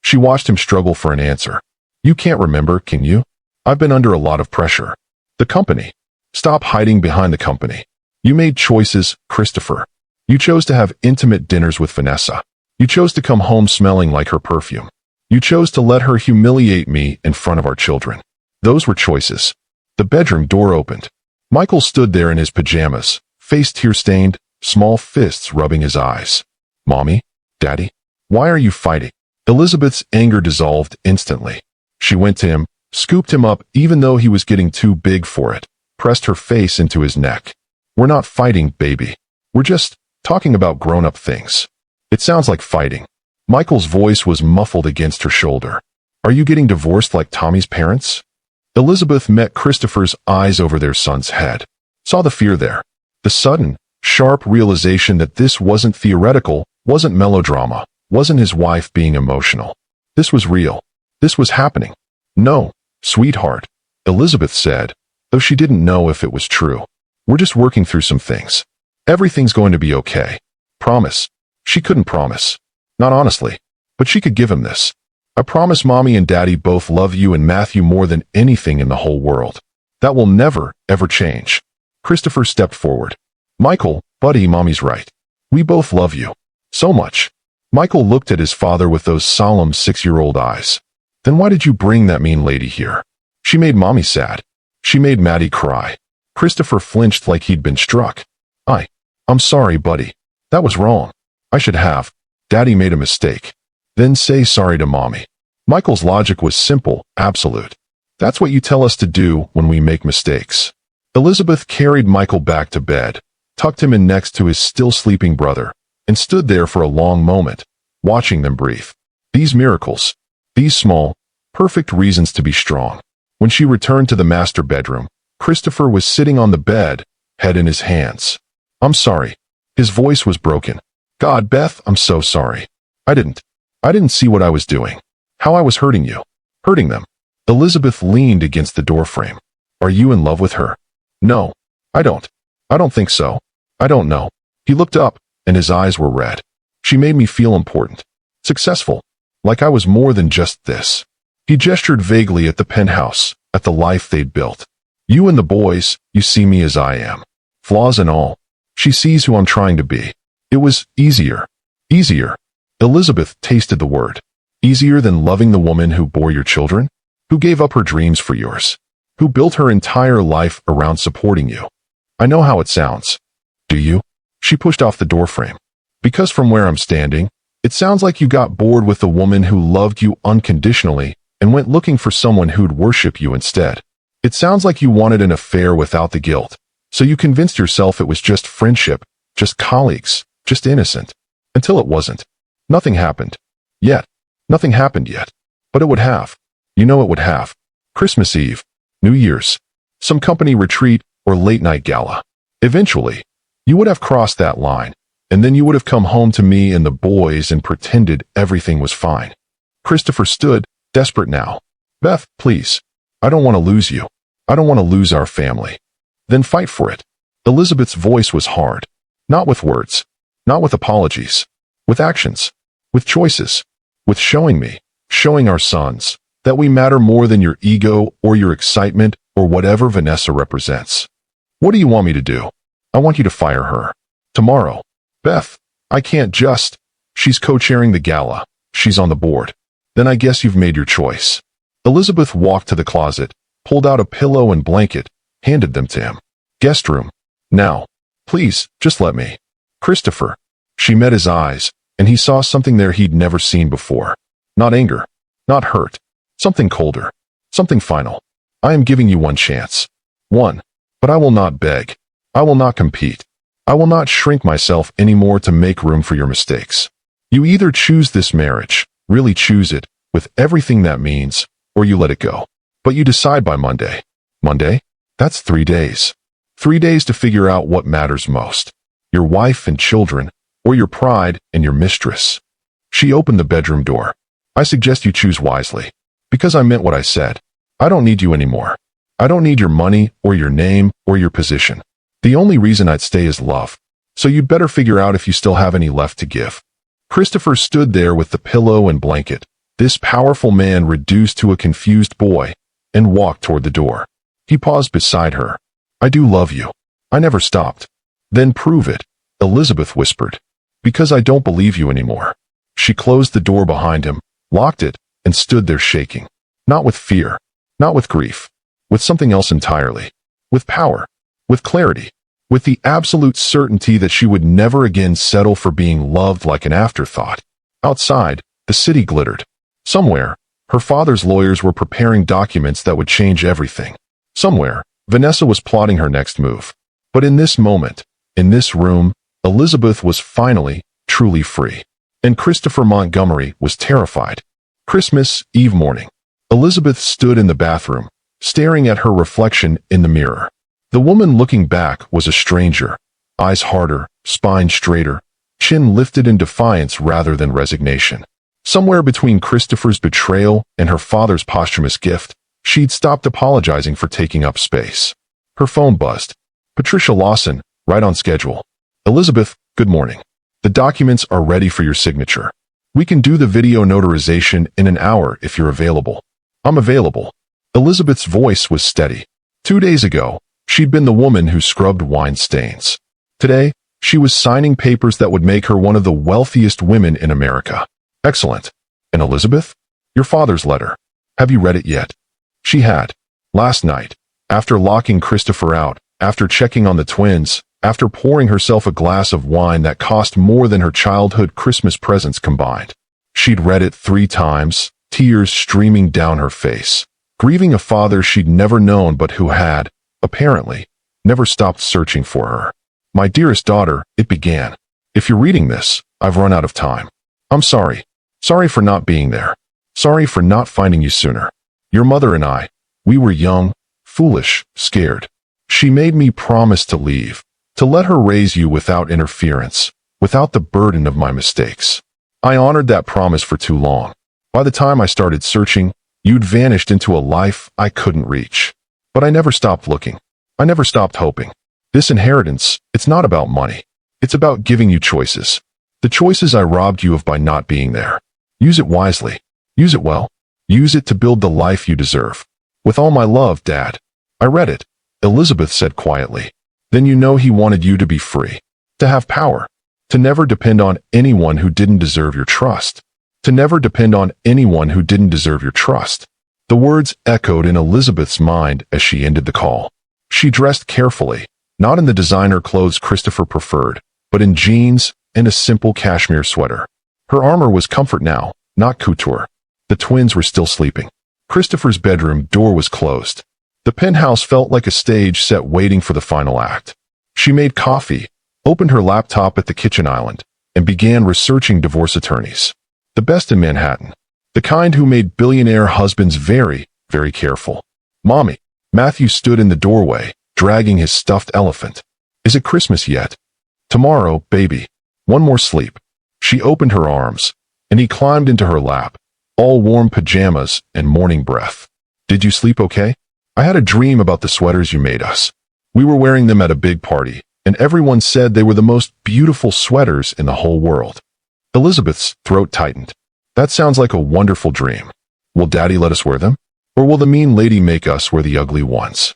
She watched him struggle for an answer. You can't remember, can you? I've been under a lot of pressure. The company. Stop hiding behind the company. You made choices, Christopher. You chose to have intimate dinners with Vanessa. You chose to come home smelling like her perfume. You chose to let her humiliate me in front of our children. Those were choices. The bedroom door opened. Michael stood there in his pajamas, face tear-stained, small fists rubbing his eyes. Mommy? Daddy? Why are you fighting? Elizabeth's anger dissolved instantly. She went to him, scooped him up even though he was getting too big for it, pressed her face into his neck. We're not fighting, baby. We're just talking about grown-up things. It sounds like fighting. Michael's voice was muffled against her shoulder. Are you getting divorced like Tommy's parents? Elizabeth met Christopher's eyes over their son's head. Saw the fear there. The sudden, sharp realization that this wasn't theoretical, wasn't melodrama, wasn't his wife being emotional. This was real. This was happening. No, sweetheart, Elizabeth said, though she didn't know if it was true. We're just working through some things. Everything's going to be okay. Promise. She couldn't promise. Not honestly. But she could give him this. I promise Mommy and Daddy both love you and Matthew more than anything in the whole world. That will never, ever change. Christopher stepped forward. Michael, buddy, Mommy's right. We both love you. So much. Michael looked at his father with those solemn 6-year-old eyes. Then why did you bring that mean lady here? She made Mommy sad. She made Maddie cry. Christopher flinched like he'd been struck. I'm sorry, buddy. That was wrong. I should have. Daddy made a mistake. Then say sorry to Mommy. Michael's logic was simple, absolute. That's what you tell us to do when we make mistakes. Elizabeth carried Michael back to bed, tucked him in next to his still sleeping brother, and stood there for a long moment, watching them breathe. These miracles. These small, perfect reasons to be strong. When she returned to the master bedroom, Christopher was sitting on the bed, head in his hands. I'm sorry. His voice was broken. God, Beth, I'm so sorry. I didn't see what I was doing. How I was hurting you. hurting them. Elizabeth leaned against the doorframe. Are you in love with her? No, I don't. I don't think so. I don't know. He looked up, and his eyes were red. She made me feel important. Successful. Like I was more than just this. He gestured vaguely at the penthouse, at the life they'd built. You and the boys, you see me as I am. Flaws and all. She sees who I'm trying to be. It was easier. Easier. Elizabeth tasted the word. Easier than loving the woman who bore your children? Who gave up her dreams for yours? Who built her entire life around supporting you? I know how it sounds. Do you? She pushed off the doorframe. Because from where I'm standing, it sounds like you got bored with the woman who loved you unconditionally and went looking for someone who'd worship you instead. It sounds like you wanted an affair without the guilt, so you convinced yourself it was just friendship, just colleagues, just innocent. Until it wasn't. Nothing happened. Yet. Nothing happened yet. But it would have. You know it would have. Christmas Eve, New Year's, some company retreat or late-night gala. Eventually, you would have crossed that line, and then you would have come home to me and the boys and pretended everything was fine. Christopher stood, desperate now. Beth, please. I don't want to lose you. I don't want to lose our family. Then fight for it. Elizabeth's voice was hard. Not with words. Not with apologies. With actions. With choices. With showing me, showing our sons, that we matter more than your ego or your excitement or whatever Vanessa represents. What do you want me to do? I want you to fire her. Tomorrow. Beth, I can't just. She's co-chairing the gala. She's on the board. Then I guess you've made your choice. Elizabeth walked to the closet, pulled out a pillow and blanket, handed them to him. Guest room. Now. Please, just let me. Christopher. She met his eyes, and he saw something there he'd never seen before. Not anger. Not hurt. Something colder. Something final. I am giving you one chance. One. But I will not beg. I will not compete. I will not shrink myself anymore to make room for your mistakes. You either choose this marriage, really choose it, with everything that means, or you let it go. But you decide by Monday. Monday? That's 3 days. 3 days to figure out what matters most. Your wife and children, or your pride and your mistress. She opened the bedroom door. I suggest you choose wisely. Because I meant what I said. I don't need you anymore. I don't need your money, or your name, or your position. The only reason I'd stay is love. So you'd better figure out if you still have any left to give. Christopher stood there with the pillow and blanket, this powerful man reduced to a confused boy, and walked toward the door. He paused beside her. I do love you. I never stopped. Then prove it, Elizabeth whispered. Because I don't believe you anymore. She closed the door behind him, locked it, and stood there shaking. Not with fear. Not with grief. With something else entirely. With power. With clarity. With the absolute certainty that she would never again settle for being loved like an afterthought. Outside, the city glittered. Somewhere, her father's lawyers were preparing documents that would change everything. Somewhere, Vanessa was plotting her next move. But in this moment, in this room, Elizabeth was finally, truly free. And Christopher Montgomery was terrified. Christmas Eve morning. Elizabeth stood in the bathroom, staring at her reflection in the mirror. The woman looking back was a stranger, eyes harder, spine straighter, chin lifted in defiance rather than resignation. Somewhere between Christopher's betrayal and her father's posthumous gift, she'd stopped apologizing for taking up space. Her phone buzzed. Patricia Lawson, right on schedule. Elizabeth, good morning. The documents are ready for your signature. We can do the video notarization in an hour if you're available. I'm available. Elizabeth's voice was steady. 2 days ago, she'd been the woman who scrubbed wine stains. Today, she was signing papers that would make her one of the wealthiest women in America. Excellent. And Elizabeth? Your father's letter. Have you read it yet? She had. Last night, after locking Christopher out, after checking on the twins, after pouring herself a glass of wine that cost more than her childhood Christmas presents combined. She'd read it 3 times, tears streaming down her face, grieving a father she'd never known but who had, apparently, never stopped searching for her. My dearest daughter, it began. If you're reading this, I've run out of time. I'm sorry. Sorry for not being there. Sorry for not finding you sooner. Your mother and I, we were young, foolish, scared. She made me promise to leave, to let her raise you without interference, without the burden of my mistakes. I honored that promise for too long. By the time I started searching, You'd vanished into a life I couldn't reach. But I never stopped looking. I never stopped hoping. This inheritance, it's not about money. It's about giving you choices. The choices I robbed you of by not being there. Use it wisely. Use it well. Use it to build the life you deserve. With all my love, Dad. I read it, Elizabeth said quietly. Then you know he wanted you to be free. To have power. To never depend on anyone who didn't deserve your trust. To never depend on anyone who didn't deserve your trust. The words echoed in Elizabeth's mind as she ended the call. She dressed carefully, not in the designer clothes Christopher preferred, but in jeans and a simple cashmere sweater. Her armor was comfort now, not couture. The twins were still sleeping. Christopher's bedroom door was closed. The penthouse felt like a stage set waiting for the final act. She made coffee, opened her laptop at the kitchen island, and began researching divorce attorneys. The best in Manhattan. The kind who made billionaire husbands very, very careful. Mommy. Matthew stood in the doorway, dragging his stuffed elephant. Is it Christmas yet? Tomorrow, baby. One more sleep. She opened her arms, and he climbed into her lap, all warm pajamas and morning breath. Did you sleep okay? I had a dream about the sweaters you made us. We were wearing them at a big party, and everyone said they were the most beautiful sweaters in the whole world. Elizabeth's throat tightened. That sounds like a wonderful dream. Will Daddy let us wear them? Or will the mean lady make us wear the ugly ones?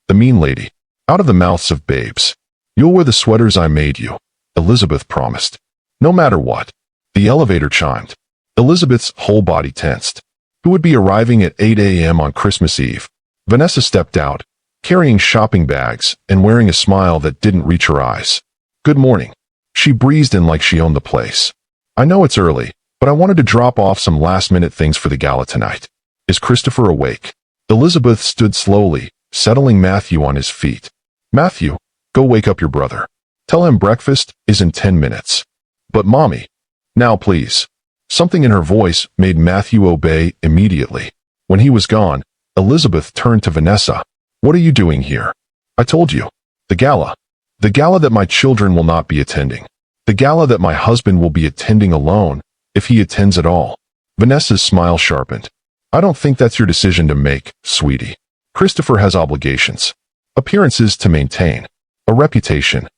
The mean lady. Out of the mouths of babes. You'll wear the sweaters I made you, Elizabeth promised. No matter what. The elevator chimed. Elizabeth's whole body tensed. Who would be arriving at 8 a.m. on Christmas Eve? Vanessa stepped out, carrying shopping bags and wearing a smile that didn't reach her eyes. Good morning. She breezed in like she owned the place. I know it's early, but I wanted to drop off some last-minute things for the gala tonight. Is Christopher awake? Elizabeth stood slowly, settling Matthew on his feet. Matthew, go wake up your brother. Tell him breakfast is in 10 minutes. But Mommy. Now please. Something in her voice made Matthew obey immediately. When he was gone, Elizabeth turned to Vanessa. What are you doing here? I told you. The gala. The gala that my children will not be attending. The gala that my husband will be attending alone, if he attends at all. Vanessa's smile sharpened. I don't think that's your decision to make, sweetie. Christopher has obligations. Appearances to maintain. A reputation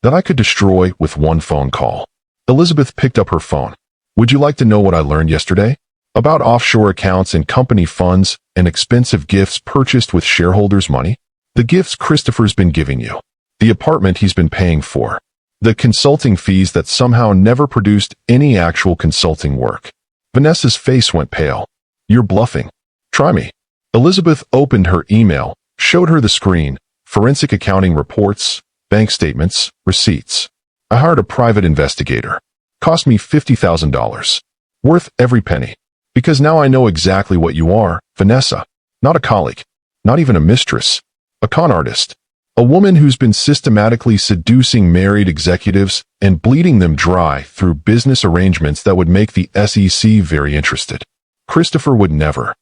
that I could destroy with one phone call. Elizabeth picked up her phone. Would you like to know what I learned yesterday? About offshore accounts and company funds and expensive gifts purchased with shareholders' money? The gifts Christopher's been giving you. The apartment he's been paying for. The consulting fees that somehow never produced any actual consulting work. Vanessa's face went pale. You're bluffing. Try me. Elizabeth opened her email, showed her the screen, forensic accounting reports, bank statements, receipts. I hired a private investigator. Cost me $50,000. Worth every penny. Because now I know exactly what you are, Vanessa. Not a colleague. Not even a mistress. A con artist. A woman who's been systematically seducing married executives and bleeding them dry through business arrangements that would make the SEC very interested. Christopher would never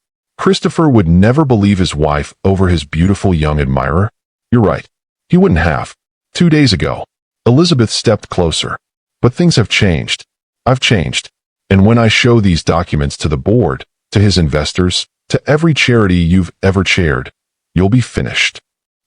believe his wife over his beautiful young admirer. You're right. He wouldn't have. 2 days ago. Elizabeth stepped closer. But things have changed. I've changed. And when I show these documents to the board, to his investors, to every charity you've ever chaired, you'll be finished.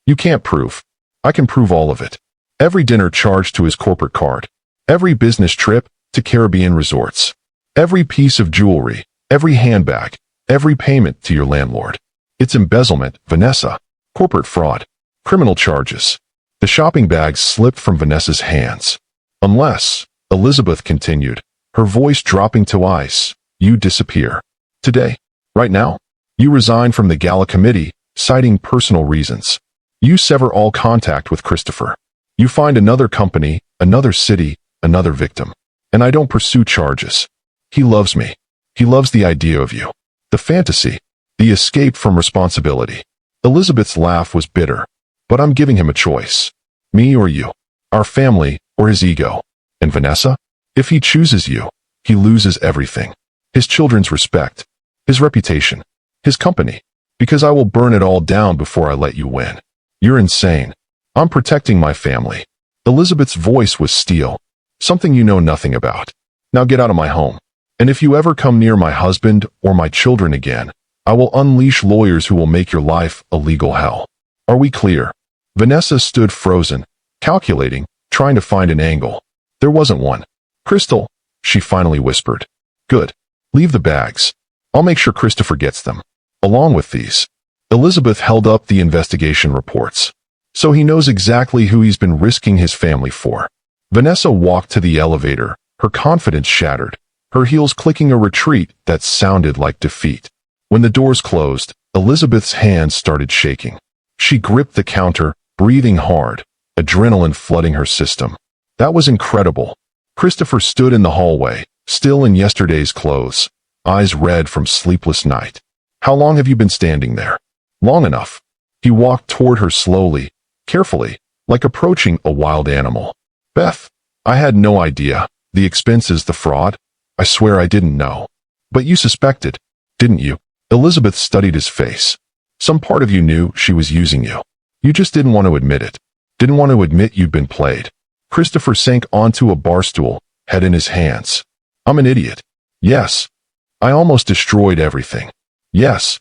You can't prove. I can prove all of it. Every dinner charged to his corporate card. Every business trip to Caribbean resorts. Every piece of jewelry. Every handbag. Every payment to your landlord. It's embezzlement, Vanessa. Corporate fraud. Criminal charges. The shopping bags slipped from Vanessa's hands. Unless, Elizabeth continued, her voice dropping to ice, you disappear. Today. Right now. You resign from the gala committee, citing personal reasons. You sever all contact with Christopher. You find another company, another city, another victim. And I don't pursue charges. He loves me. He loves the idea of you. The fantasy. The escape from responsibility. Elizabeth's laugh was bitter. But I'm giving him a choice. Me or you. Our family or his ego. And Vanessa? If he chooses you, he loses everything. His children's respect. His reputation. His company. Because I will burn it all down before I let you win. You're insane. I'm protecting my family. Elizabeth's voice was steel. Something you know nothing about. Now get out of my home. And if you ever come near my husband or my children again, I will unleash lawyers who will make your life a legal hell. Are we clear? Vanessa stood frozen, calculating, trying to find an angle. There wasn't one. Crystal, she finally whispered. Good. Leave the bags. I'll make sure Christopher gets them. Along with these. Elizabeth held up the investigation reports. So he knows exactly who he's been risking his family for. Vanessa walked to the elevator, her confidence shattered, her heels clicking a retreat that sounded like defeat. When the doors closed, Elizabeth's hands started shaking. She gripped the counter, breathing hard, adrenaline flooding her system. That was incredible. Christopher stood in the hallway, still in yesterday's clothes, eyes red from sleepless night. How long have you been standing there? Long enough. He walked toward her slowly, carefully, like approaching a wild animal. Beth, I had no idea. The expenses, the fraud? I swear I didn't know. But you suspected, didn't you? Elizabeth studied his face. Some part of you knew she was using you. You just didn't want to admit it. Didn't want to admit you'd been played. Christopher sank onto a bar stool, head in his hands. I'm an idiot. Yes. I almost destroyed everything. Yes.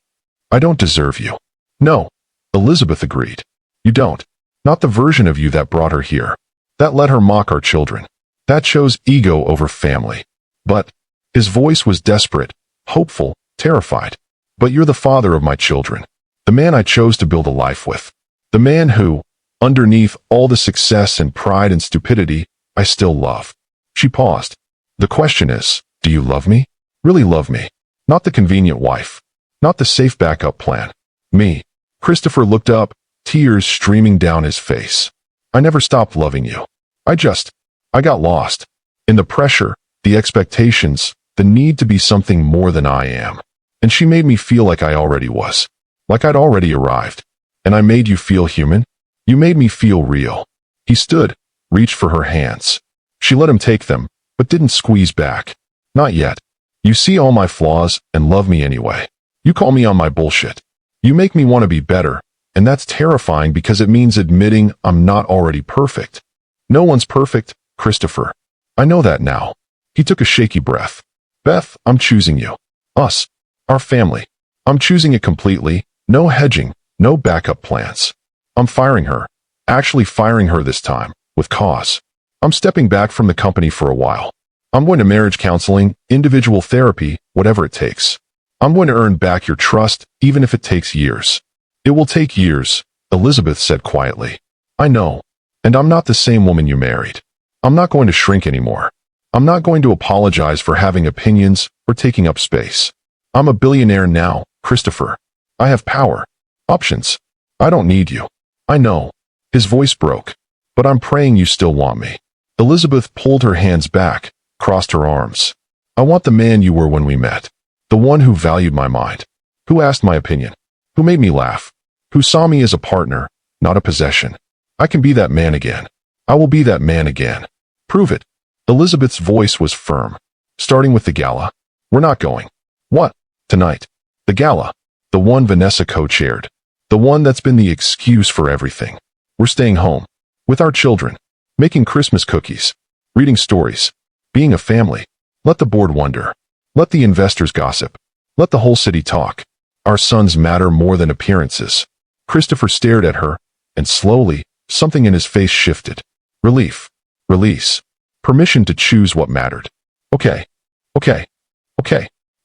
I don't deserve you. No. Elizabeth agreed. You don't. Not the version of you that brought her here. That let her mock our children. That chose ego over family. But, his voice was desperate, hopeful, terrified. But you're the father of my children. The man I chose to build a life with. The man who, underneath all the success and pride and stupidity, I still love. She paused. The question is, do you love me? Really love me? Not the convenient wife. Not the safe backup plan. Me. Christopher looked up, tears streaming down his face. I never stopped loving you. I got lost. In the pressure, the expectations, the need to be something more than I am. And she made me feel like I already was. Like I'd already arrived. And I made you feel human? You made me feel real. He stood, reached for her hands. She let him take them, but didn't squeeze back. Not yet. You see all my flaws and love me anyway. You call me on my bullshit. You make me want to be better, and that's terrifying because it means admitting I'm not already perfect. No one's perfect, Christopher. I know that now. He took a shaky breath. Beth, I'm choosing you. Us. Our family. I'm choosing it completely. No hedging. No backup plans. I'm firing her. Actually firing her this time. With cause. I'm stepping back from the company for a while. I'm going to marriage counseling, individual therapy, whatever it takes. I'm going to earn back your trust, even if it takes years. It will take years, Elizabeth said quietly. I know. And I'm not the same woman you married. I'm not going to shrink anymore. I'm not going to apologize for having opinions or taking up space. I'm a billionaire now, Christopher. I have power. Options. I don't need you. I know. His voice broke. But I'm praying you still want me. Elizabeth pulled her hands back, crossed her arms. I want the man you were when we met. The one who valued my mind. Who asked my opinion. Who made me laugh. Who saw me as a partner, not a possession. I can be that man again. I will be that man again. Prove it. Elizabeth's voice was firm. Starting with the gala. We're not going. What? Tonight. The gala. The one Vanessa co-chaired. The one that's been the excuse for everything. We're staying home. With our children. Making Christmas cookies. Reading stories. Being a family. Let the board wonder. Let the investors gossip. Let the whole city talk. Our sons matter more than appearances. Christopher stared at her, and slowly, something in his face shifted. Relief. Release. Permission to choose what mattered. Okay.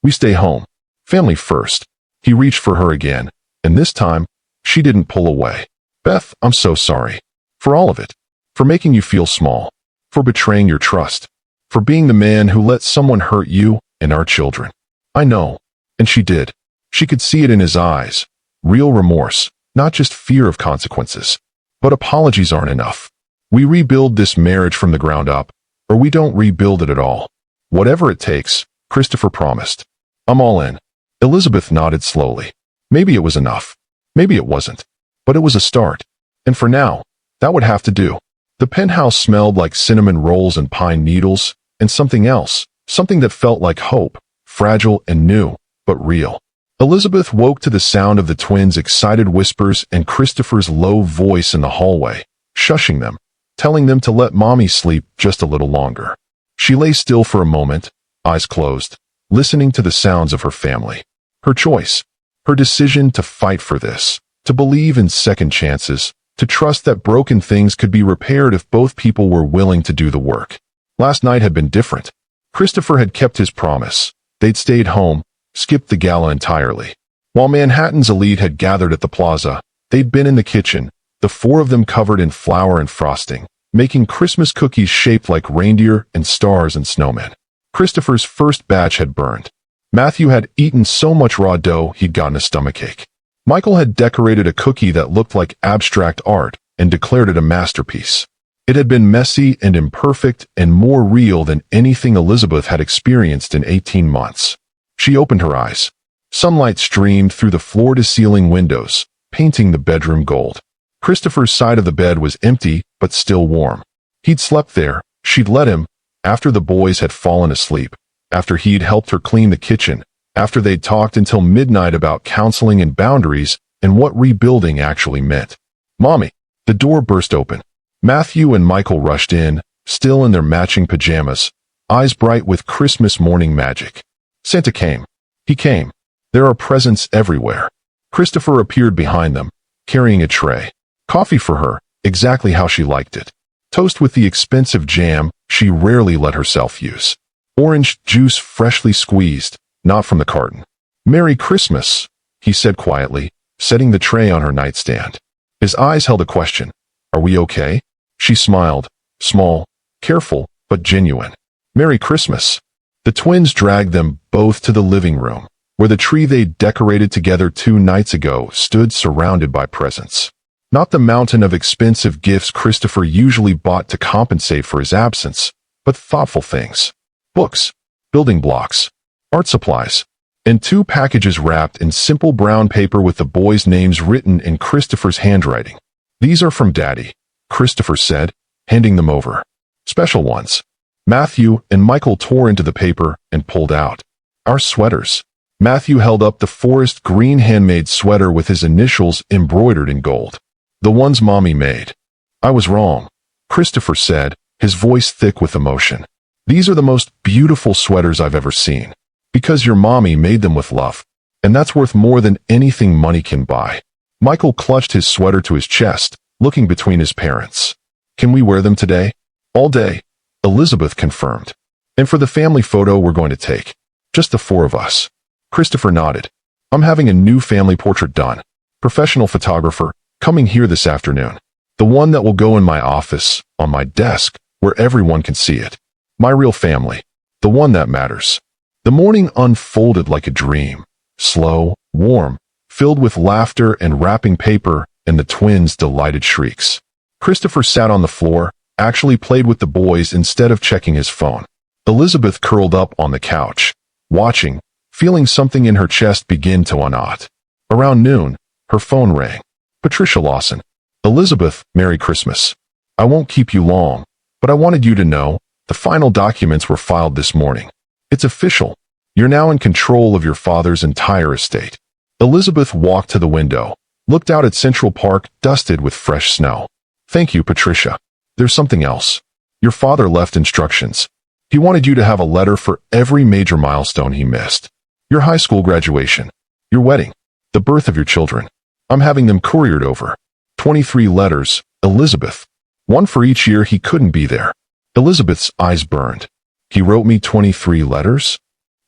We stay home. Family first. He reached for her again, and this time, she didn't pull away. Beth, I'm so sorry. For all of it. For making you feel small. For betraying your trust. For being the man who let someone hurt you and our children. I know. And she did. She could see it in his eyes. Real remorse, not just fear of consequences. But apologies aren't enough. We rebuild this marriage from the ground up, or we don't rebuild it at all. Whatever it takes, Christopher promised. I'm all in. Elizabeth nodded slowly. Maybe it was enough. Maybe it wasn't. But it was a start. And for now, that would have to do. The penthouse smelled like cinnamon rolls and pine needles, and something else, something that felt like hope, fragile and new, but real. Elizabeth woke to the sound of the twins' excited whispers and Christopher's low voice in the hallway, shushing them, telling them to let mommy sleep just a little longer. She lay still for a moment, eyes closed, listening to the sounds of her family. Her choice. Her decision to fight for this, to believe in second chances, to trust that broken things could be repaired if both people were willing to do the work. Last night had been different. Christopher had kept his promise. They'd stayed home, skipped the gala entirely. While Manhattan's elite had gathered at the plaza, they'd been in the kitchen, the four of them covered in flour and frosting, making Christmas cookies shaped like reindeer and stars and snowmen. Christopher's first batch had burned. Matthew had eaten so much raw dough he'd gotten a stomachache. Michael had decorated a cookie that looked like abstract art and declared it a masterpiece. It had been messy and imperfect and more real than anything Elizabeth had experienced in 18 months. She opened her eyes. Sunlight streamed through the floor-to-ceiling windows, painting the bedroom gold. Christopher's side of the bed was empty, but still warm. He'd slept there. She'd let him, after the boys had fallen asleep, after he'd helped her clean the kitchen, after they'd talked until midnight about counseling and boundaries and what rebuilding actually meant. "Mommy!" The door burst open. Matthew and Michael rushed in, still in their matching pajamas, eyes bright with Christmas morning magic. Santa came. He came. There are presents everywhere. Christopher appeared behind them, carrying a tray. Coffee for her, exactly how she liked it. Toast with the expensive jam she rarely let herself use. Orange juice freshly squeezed, not from the carton. "Merry Christmas," he said quietly, setting the tray on her nightstand. His eyes held a question. "Are we okay?" She smiled, small, careful, but genuine. "Merry Christmas." The twins dragged them both to the living room, where the tree they'd decorated together 2 nights ago stood surrounded by presents. Not the mountain of expensive gifts Christopher usually bought to compensate for his absence, but thoughtful things. Books, building blocks, art supplies, and 2 packages wrapped in simple brown paper with the boys' names written in Christopher's handwriting. "These are from Daddy," Christopher said, handing them over. "Special ones." Matthew and Michael tore into the paper and pulled out. "Our sweaters." Matthew held up the forest green handmade sweater with his initials embroidered in gold. "The ones Mommy made." "I was wrong," Christopher said, his voice thick with emotion. "These are the most beautiful sweaters I've ever seen. Because your mommy made them with love. And that's worth more than anything money can buy." Michael clutched his sweater to his chest, looking between his parents. "Can we wear them today?" "All day," Elizabeth confirmed. "And for the family photo we're going to take. Just the 4 of us." Christopher nodded. "I'm having a new family portrait done. Professional photographer, coming here this afternoon. The one that will go in my office, on my desk, where everyone can see it. My real family. The one that matters." The morning unfolded like a dream. Slow, warm, filled with laughter and wrapping paper and the twins' delighted shrieks. Christopher sat on the floor, actually played with the boys instead of checking his phone. Elizabeth curled up on the couch, watching, feeling something in her chest begin to unknot. Around noon, her phone rang. "Patricia Lawson." "Elizabeth, Merry Christmas. I won't keep you long, but I wanted you to know, the final documents were filed this morning. It's official. You're now in control of your father's entire estate." Elizabeth walked to the window, looked out at Central Park dusted with fresh snow. "Thank you, Patricia. There's something else. Your father left instructions. He wanted you to have a letter for every major milestone he missed. Your high school graduation, your wedding, the birth of your children. I'm having them couriered over. 23 letters, Elizabeth. One for each year he couldn't be there." Elizabeth's eyes burned. "He wrote me 23 letters?"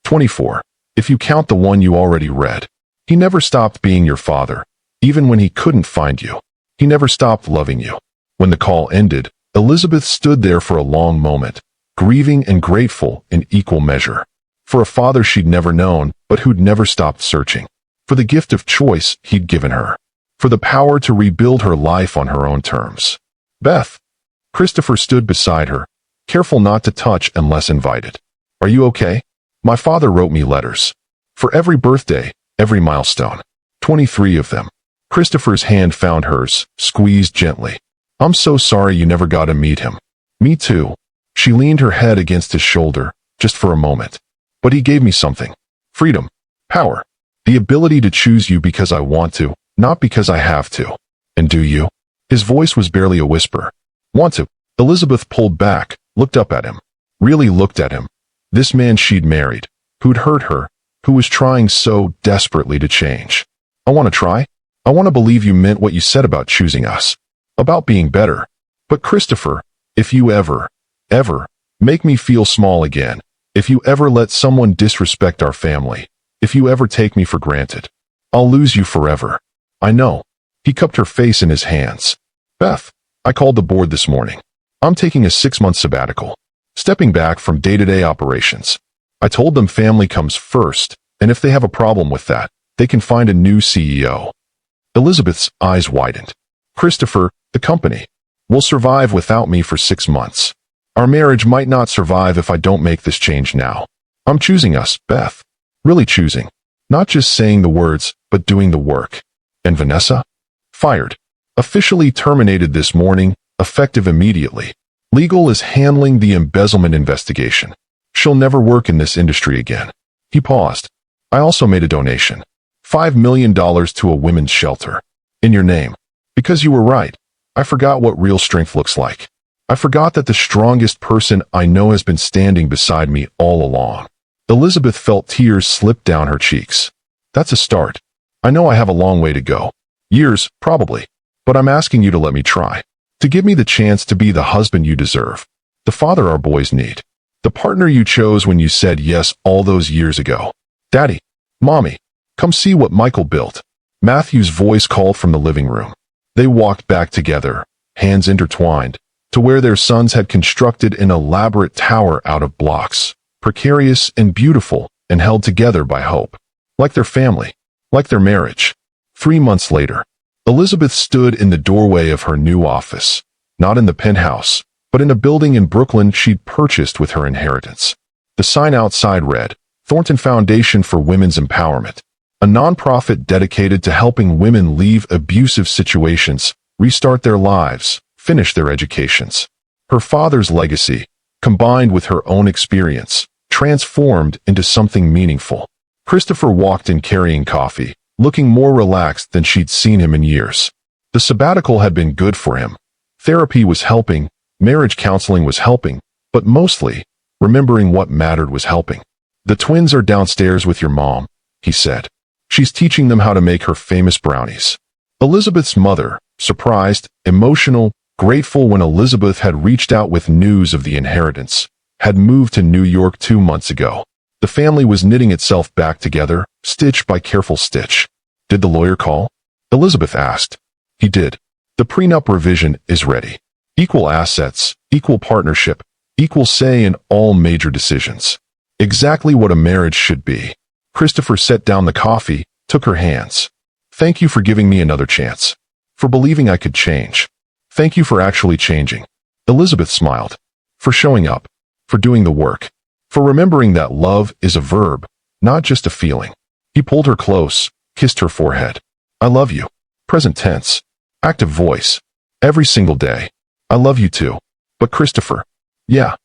24, if you count the one you already read. He never stopped being your father, even when he couldn't find you. He never stopped loving you. When the call ended, Elizabeth stood there for a long moment, grieving and grateful in equal measure. For a father she'd never known, but who'd never stopped searching. For the gift of choice he'd given her. For the power to rebuild her life on her own terms. "Beth." Christopher stood beside her, careful not to touch unless invited. "Are you okay? My father wrote me letters. For every birthday, every milestone. 23 of them." Christopher's hand found hers, squeezed gently. "I'm so sorry you never got to meet him." "Me too." She leaned her head against his shoulder, just for a moment. "But he gave me something. Freedom. Power. The ability to choose you because I want to, not because I have to." "And do you?" His voice was barely a whisper. "Want to?" Elizabeth pulled back, looked up at him. Really looked at him. This man she'd married, who'd hurt her, who was trying so desperately to change. I want to try. I want to believe you meant what you said about choosing us. About being better. But Christopher, if you ever make me feel small again, if you ever let someone disrespect our family, if you ever take me for granted, I'll lose you forever. I know. He cupped her face in his hands. Beth, I called the board this morning. I'm taking a 6-month sabbatical. Stepping back from day-to-day operations. I told them family comes first, and if they have a problem with that, they can find a new CEO. Elizabeth's eyes widened. Christopher, the company, will survive without me for 6 months. Our marriage might not survive if I don't make this change now. I'm choosing us, Beth. Really choosing. Not just saying the words, but doing the work. And Vanessa? Fired. Officially terminated this morning, effective immediately. Legal is handling the embezzlement investigation. She'll never work in this industry again. He paused. I also made a donation. $5 million to a women's shelter. In your name. Because you were right. I forgot what real strength looks like. I forgot that the strongest person I know has been standing beside me all along. Elizabeth felt tears slip down her cheeks. That's a start. I know I have a long way to go. Years, probably. But I'm asking you to let me try. To give me the chance to be the husband you deserve. The father our boys need. The partner you chose when you said yes all those years ago. Daddy. Mommy. Come see what Michael built. Matthew's voice called from the living room. They walked back together, hands intertwined, to where their sons had constructed an elaborate tower out of blocks, precarious and beautiful, and held together by hope. Like their family. Like their marriage. 3 months later, Elizabeth stood in the doorway of her new office, not in the penthouse, but in a building in Brooklyn she'd purchased with her inheritance. The sign outside read, Thornton Foundation for Women's Empowerment, a nonprofit dedicated to helping women leave abusive situations, restart their lives, finish their educations. Her father's legacy, combined with her own experience, transformed into something meaningful. Christopher walked in carrying coffee, looking more relaxed than she'd seen him in years. The sabbatical had been good for him. Therapy was helping, marriage counseling was helping, but mostly, remembering what mattered was helping. The twins are downstairs with your mom, he said. She's teaching them how to make her famous brownies. Elizabeth's mother, surprised, emotional, grateful when Elizabeth had reached out with news of the inheritance, had moved to New York 2 months ago. The family was knitting itself back together, stitch by careful stitch. Did the lawyer call? Elizabeth asked. He did. The prenup revision is ready. Equal assets, equal partnership, equal say in all major decisions. Exactly what a marriage should be. Christopher set down the coffee, took her hands. Thank you for giving me another chance. For believing I could change. Thank you for actually changing. Elizabeth smiled. For showing up. For doing the work. For remembering that love is a verb, not just a feeling. He pulled her close, kissed her forehead. I love you. Present tense. Active voice. Every single day. I love you too. But Christopher. Yeah.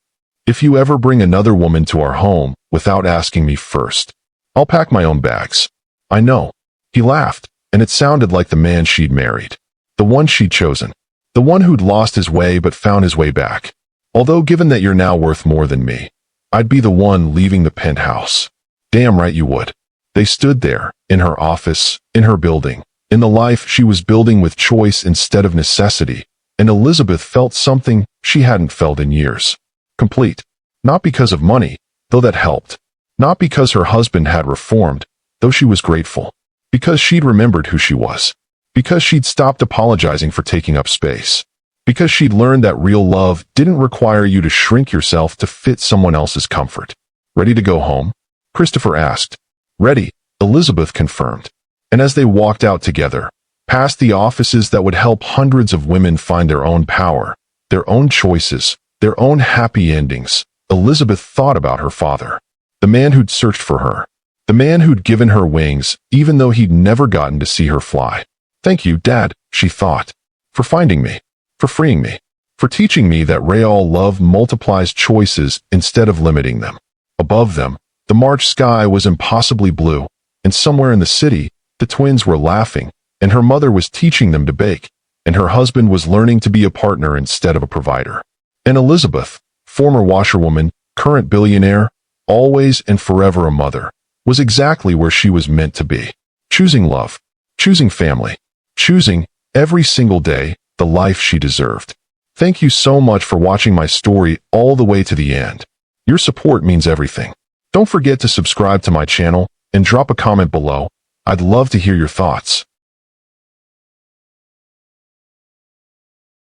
If you ever bring another woman to our home without asking me first, I'll pack my own bags. I know. He laughed, and it sounded like the man she'd married. The one she'd chosen. The one who'd lost his way but found his way back. Although given that you're now worth more than me, I'd be the one leaving the penthouse. Damn right you would. They stood there, in her office, in her building, in the life she was building with choice instead of necessity, and Elizabeth felt something she hadn't felt in years. Complete. Not because of money, though that helped. Not because her husband had reformed, though she was grateful. Because she'd remembered who she was. Because she'd stopped apologizing for taking up space. Because she'd learned that real love didn't require you to shrink yourself to fit someone else's comfort. Ready to go home? Christopher asked. Ready, Elizabeth confirmed. And as they walked out together, past the offices that would help hundreds of women find their own power, their own choices, their own happy endings, Elizabeth thought about her father. The man who'd searched for her. The man who'd given her wings, even though he'd never gotten to see her fly. Thank you, Dad, she thought. For finding me. For freeing me. For teaching me that real love multiplies choices instead of limiting them. Above them, the March sky was impossibly blue, and somewhere in the city, the twins were laughing, and her mother was teaching them to bake, and her husband was learning to be a partner instead of a provider. And Elizabeth, former washerwoman, current billionaire, always and forever a mother, was exactly where she was meant to be. Choosing love. choosing family, choosing, every single day, the life she deserved. Thank you so much for watching my story all the way to the end. Your support means everything. Don't forget to subscribe to my channel and drop a comment below. I'd love to hear your thoughts.